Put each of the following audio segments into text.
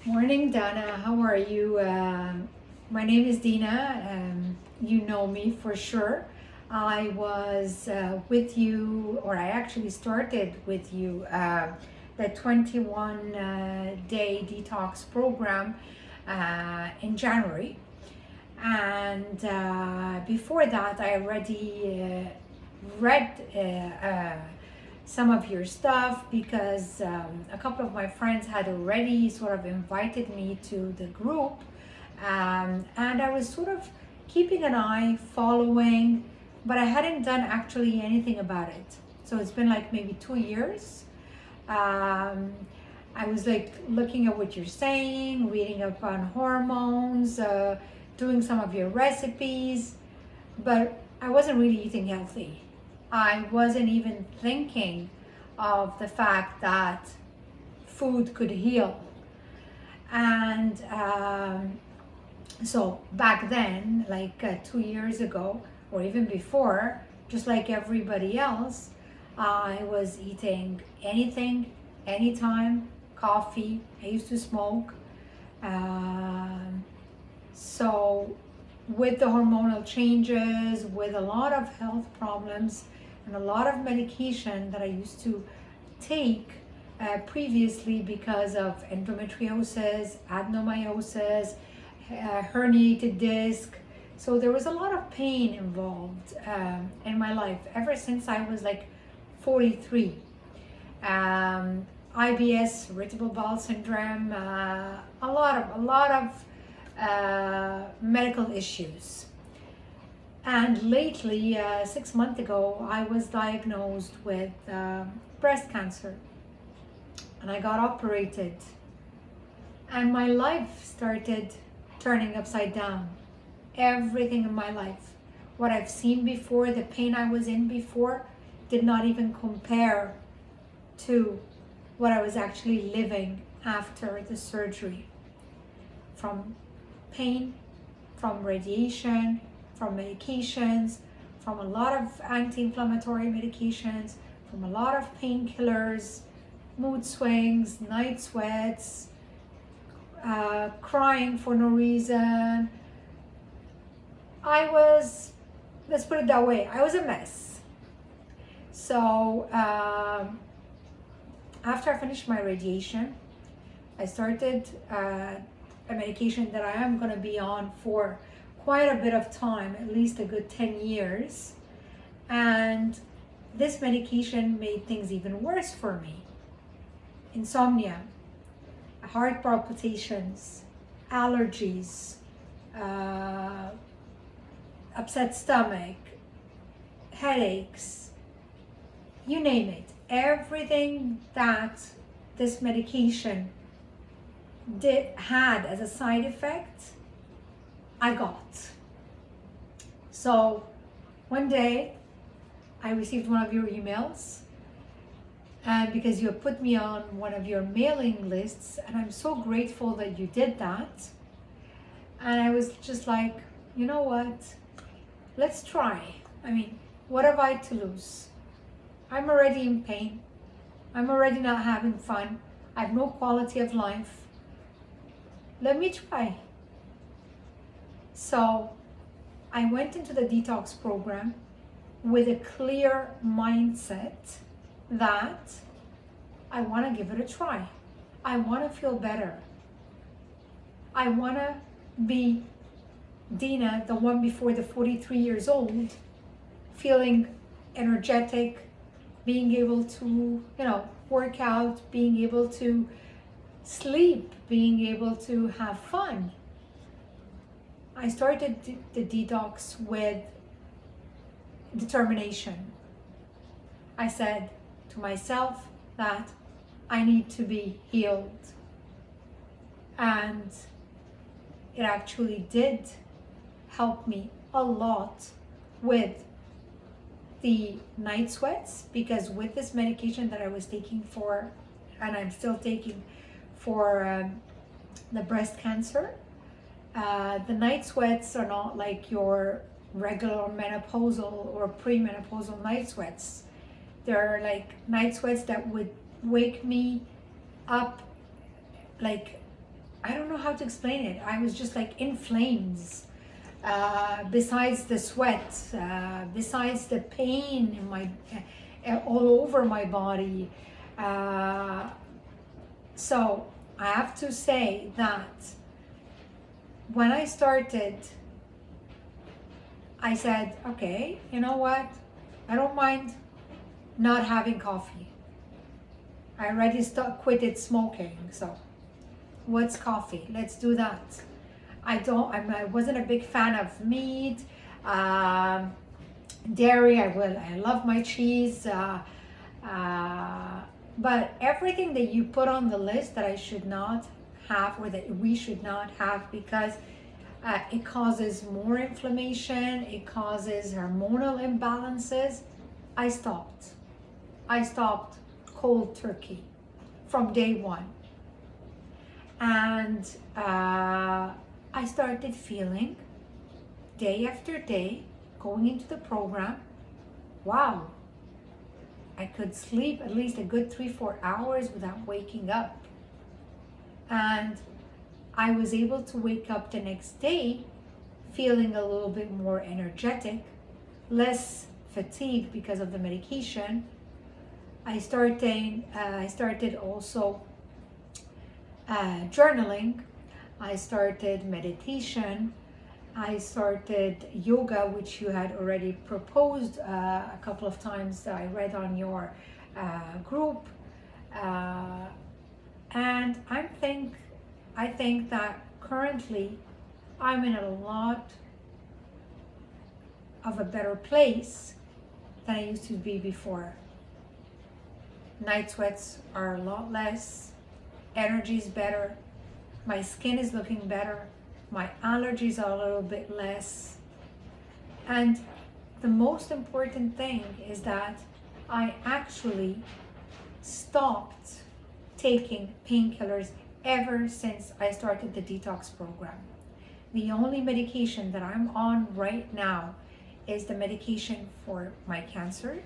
Morning, Dana. How are you? My name is Dina. You know me for sure. I was with you, or I actually started with you, the 21 day detox program in January. And before that, I already read some of your stuff because a couple of my friends had already sort of invited me to the group, and I was sort of keeping an eye, following, but I hadn't done actually anything about it. So it's been like maybe 2 years. Um, I was like looking at what you're saying, reading up on hormones, doing some of your recipes, but I wasn't really eating healthy. I wasn't even thinking of the fact that food could heal. And so back then, like 2 years ago, or even before, just like everybody else, I was eating anything, anytime, coffee. I used to smoke. Um, so with the hormonal changes, with a lot of health problems, and a lot of medication that I used to take previously because of endometriosis, adenomyosis, herniated disc. So there was a lot of pain involved in my life ever since I was like 43. IBS, irritable bowel syndrome, a lot of medical issues. And lately, 6 months ago, I was diagnosed with breast cancer, and I got operated, and my life started turning upside down. Everything in my life, what I've seen before, the pain I was in before, did not even compare to what I was actually living after the surgery. From pain, from radiation, from medications, from a lot of anti-inflammatory medications, from a lot of painkillers, mood swings, night sweats, crying for no reason. Let's put it that way, I was a mess. So after I finished my radiation, I started a medication that I am going to be on for quite a bit of time, at least a good 10 years. And this medication made things even worse for me. Insomnia, heart palpitations, allergies, upset stomach, headaches, you name it. Everything that this medication had as a side effect, I got. So one day I received one of your emails, and because you put me on one of your mailing lists, and I'm so grateful that you did that. And I was just like, you know what? Let's try. I mean, what have I to lose? I'm already in pain. I'm already not having fun. I have no quality of life. Let me try. So I went into the detox program with a clear mindset that I want to give it a try. I want to feel better. I want to be Dina, the one before the 43 years old, feeling energetic, being able to, work out, being able to sleep, being able to have fun. I started the detox with determination. I said to myself that I need to be healed. And it actually did help me a lot with the night sweats, because with this medication that I was taking for, and I'm still taking for the breast cancer, the night sweats are not like your regular menopausal or premenopausal night sweats. They're like night sweats that would wake me up like I don't know how to explain it. I was just like in flames. Besides the sweat, besides the pain in my all over my body. So I have to say that when I started, I said, okay, you know what? I don't mind not having coffee. I already quitted smoking, so what's coffee? Let's do that. I wasn't a big fan of meat, dairy. I love my cheese, but everything that you put on the list that I should not have, or that we should not have, because it causes more inflammation, it causes hormonal imbalances. I stopped cold turkey from day one. And I started feeling day after day going into the program, wow, I could sleep at least a good 3-4 hours without waking up. And I was able to wake up the next day feeling a little bit more energetic, less fatigued because of the medication. I started also journaling. I started meditation. I started yoga, which you had already proposed a couple of times. I read on your group, and I think that currently I'm in a lot of a better place than I used to be before. Night sweats are a lot less, energy is better, my skin is looking better, my allergies are a little bit less. And the most important thing is that I actually stopped taking painkillers ever since I started the detox program. The only medication that I'm on right now is the medication for my cancer,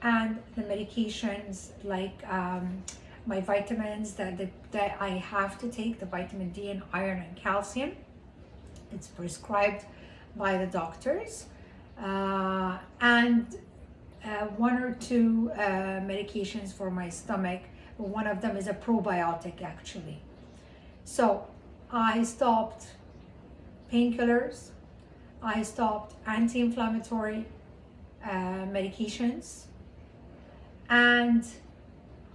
and the medications like my vitamins that I have to take, the vitamin D and iron and calcium. It's prescribed by the doctors, and 1 or 2 medications for my stomach. One of them is a probiotic, actually. So I stopped painkillers, I stopped anti-inflammatory medications, and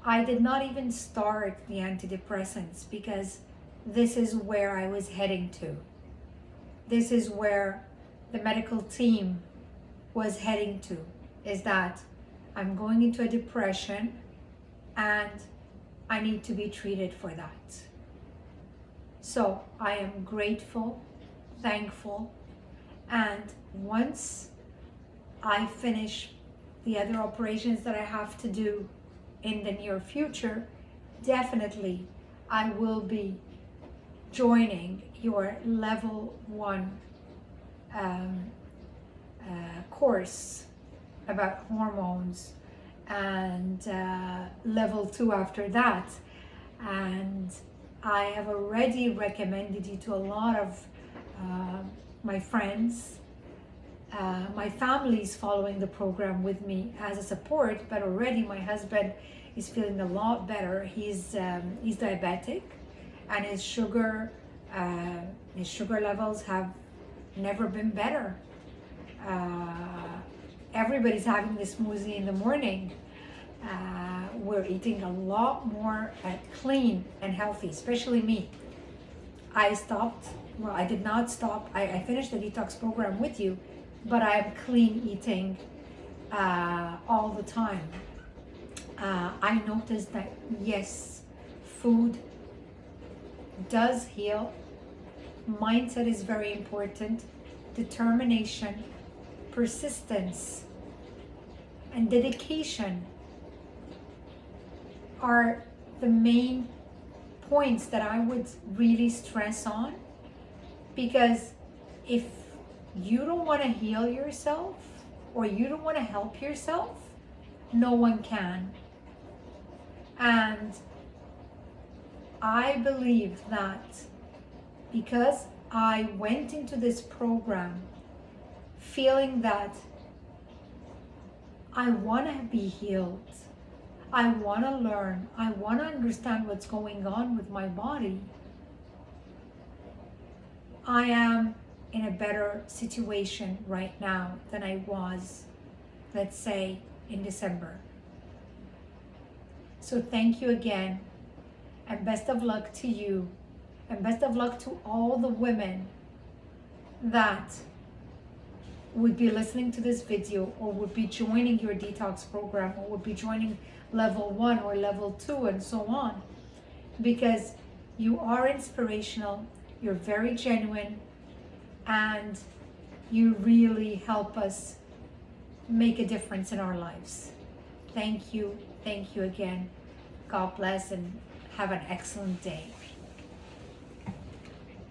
I did not even start the antidepressants, because this is where I was heading to. This is where the medical team was heading to, is that I'm going into a depression and I need to be treated for that. So I am grateful, thankful, and once I finish the other operations that I have to do in the near future, definitely I will be joining your level 1 course about hormones, and level 2 after that. And I have already recommended you to a lot of my friends. My family is following the program with me as a support, but already my husband is feeling a lot better. He's diabetic, and his sugar levels have never been better. Everybody's having the smoothie in the morning. We're eating a lot more clean and healthy, especially me. I did not stop. I finished the detox program with you, but I'm clean eating all the time. I noticed that, yes, food does heal. Mindset is very important. Determination, persistence, and dedication are the main points that I would really stress on, because if you don't want to heal yourself, or you don't want to help yourself, no one can. And I believe that because I went into this program feeling that I want to be healed, I want to learn, I want to understand what's going on with my body, I am in a better situation right now than I was, let's say, in December. So thank you again, and best of luck to you, and best of luck to all the women that would be listening to this video, or would be joining your detox program, or would be joining level 1 or level 2 and so on, because you are inspirational, you're very genuine, and you really help us make a difference in our lives. Thank you again. God bless, and have an excellent day.